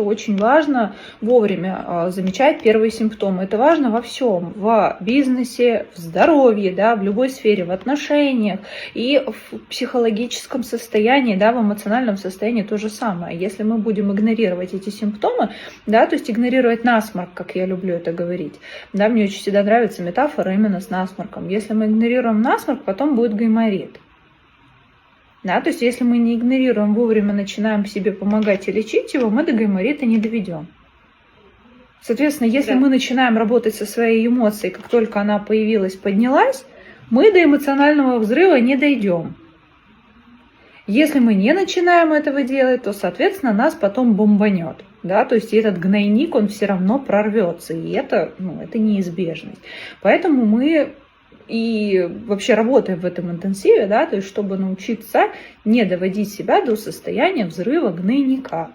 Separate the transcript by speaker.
Speaker 1: Очень важно вовремя замечать первые симптомы. Это важно во всем: в бизнесе, в здоровье, да, в любой сфере, в отношениях и в психологическом состоянии, да, в эмоциональном состоянии то же самое. Если мы будем игнорировать эти симптомы, да, то есть игнорировать насморк, как я люблю это говорить, да, мне очень всегда нравится метафора именно с насморком. Если мы игнорируем насморк, потом будет гайморит. Да, то есть если мы не игнорируем, вовремя начинаем себе помогать и лечить его, мы до гайморита не доведем. Соответственно, если мы начинаем работать со своей эмоцией, как только она появилась, поднялась, мы до эмоционального взрыва не дойдем. Если мы не начинаем этого делать, то, соответственно, нас потом бомбанет. Да, то есть этот гнойник, он все равно прорвется, и это неизбежность. Поэтому мы и вообще работаем в этом интенсиве, да, то есть чтобы научиться не доводить себя до состояния взрыва гнойника.